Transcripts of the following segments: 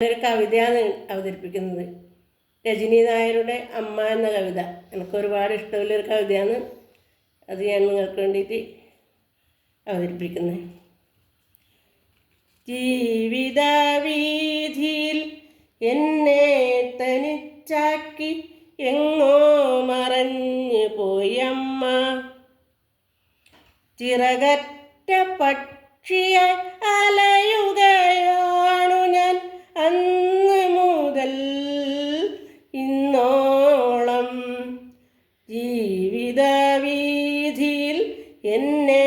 ഒരു കവിതയാണ് അവതരിപ്പിക്കുന്നത്. രജനി നായരുടെ അമ്മ എന്ന കവിത എനിക്ക് ഒരുപാട് ഇഷ്ടമുള്ളൊരു കവിതയാണ്. അത് ഞാൻ നിങ്ങൾക്ക് വേണ്ടിയിട്ട് അവതരിപ്പിക്കുന്നത്. ജീവിത വീതിയിൽ എന്നെ തനിച്ചാക്കി എങ്ങോ മറഞ്ഞു പോയമ്മ. ചിറകറ്റ പക്ഷിയായി അലയുകയാണു ഞാൻ അന്ന് മുതൽ ഇന്നോളം. ജീവിത വീതിയിൽ എന്നെ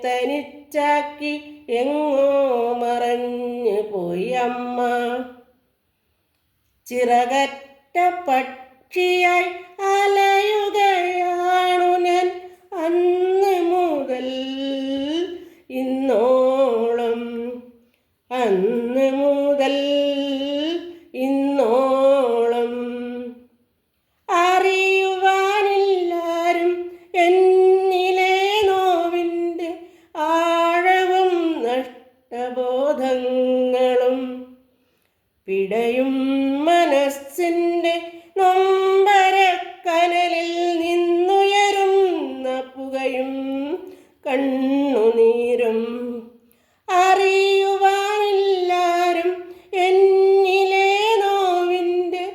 തനിച്ചാക്കി എങ്ങോ മറഞ്ഞു പോയമ്മ. ചിറകറ്റ പക്ഷിയായി അലയുകയാണു ഞാൻ അന്ന് മുതൽ ഇന്നോളം. അന്ന് മുതൽ ഇന്നോളം. അറിയുവാനില്ലാരും എന്നിലെ നോവിൻ്റെ ആഴവും നഷ്ടബോധങ്ങളും. പിടയും മനസ്സിൻ്റെ നൊമ്പരക്കനലിൽ നിന്നുയരുന്ന പുകയും കണ്ണുനീരും. അറിയുവാനില്ലാരും എന്നിലെ നോവിൻ്റെ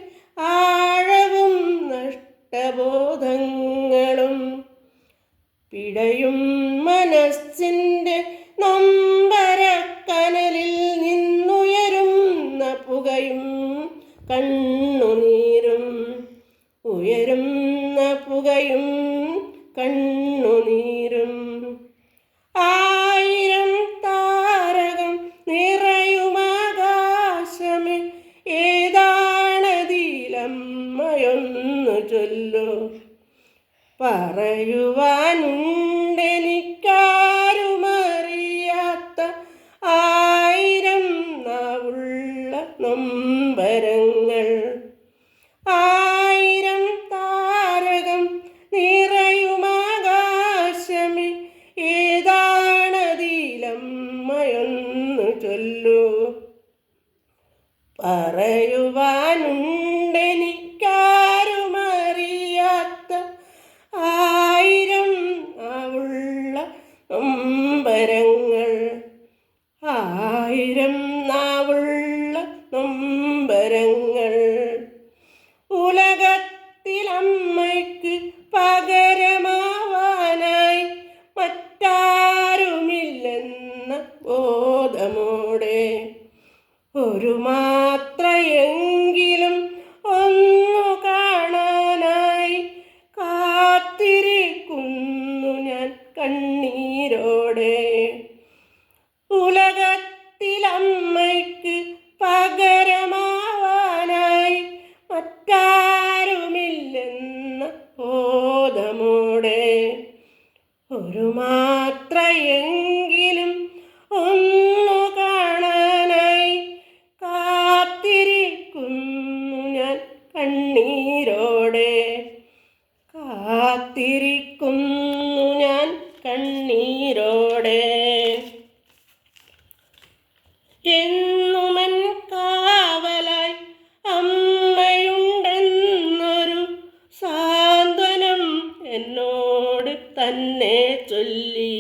ആഴവും നഷ്ടബോധങ്ങളും. പിടയും മനസ്സിൻ്റെ നൊമ്പരക്കനലിൽ നിന്നുയരുന്ന പുകയും കണ്ണുനീരും. ഉയരുന്ന പുകയും കണ്ണുനീരും. ആയിരം താരകം നിറയുമാകാശമേ, ഏതാണതിലമ്മയൊന്നു ചൊല്ലു. പറയുവാനുണ്ടെനിക്കാരുമറിയാത്ത ആയിരം നാവുള്ള നൊമ്പരങ്ങൾ. ആയിരം താരകം നിറയുമാകാശമേ, ഏതാണതിലമ്മയൊന്നു ചൊല്ലു. പറയുവാനുണ്ടെനിക്കാരുമറിയാത്ത ആയിരം നാവുള്ള നൊമ്പരങ്ങൾ. ആയിരം നാവുള്ള നൊമ്പരങ്ങൾ. ഉലകത്തിലമ്മയ്ക്ക് പകരമാവാനായി മറ്റാരുമില്ലെന്ന ബോധമോടെ ഒരു മാത്രയെങ്കിലും ഒന്നു കാണാനായി കാത്തിരിക്കുന്നു ഞാൻ കണ്ണീരോടെ. ഉലകത്തിലമ്മയ്ക്ക് പകരമാവാനായി മറ്റാരുമില്ലെന്ന ബോധമോടെ ഒരു മാത്രയെങ്കിലും ഒന്നു കാണാനായി കാത്തിരിക്കുന്നു ഞാൻ കണ്ണീരോടെ. കാത്തിരിക്കുന്നു ഞാൻ കണ്ണീരോടെ. എന്നുമൻ കാവലായി അമ്മയുണ്ടെന്നൊരു സാന്ത്വനം എന്നോട് തന്നെ ചൊല്ലി.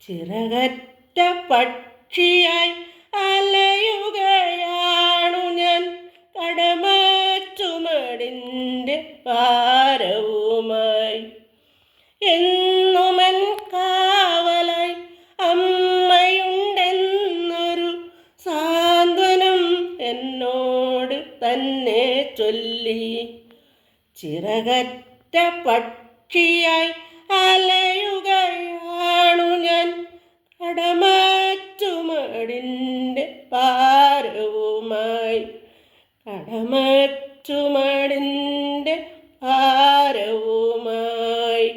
ചിറകറ്റ പക്ഷിയായി അലയുകയാണു ഞാൻ കടമച്ചുമടിൻ്റെ ഭാരവുമായി. എന്നുമൻ കാവലായി അമ്മയുണ്ടെന്നൊരു സാന്ത്വനം എന്നോട് തന്നെ ചൊല്ലി. ചിറകറ്റ പക്ഷിയായി അലയുകയാണു ഞാൻ കടമച്ചുമടിൻ്റെ ഭാരവുമായി. കടമച്ചുമടിൻ്റെ ഭാരവുമായി.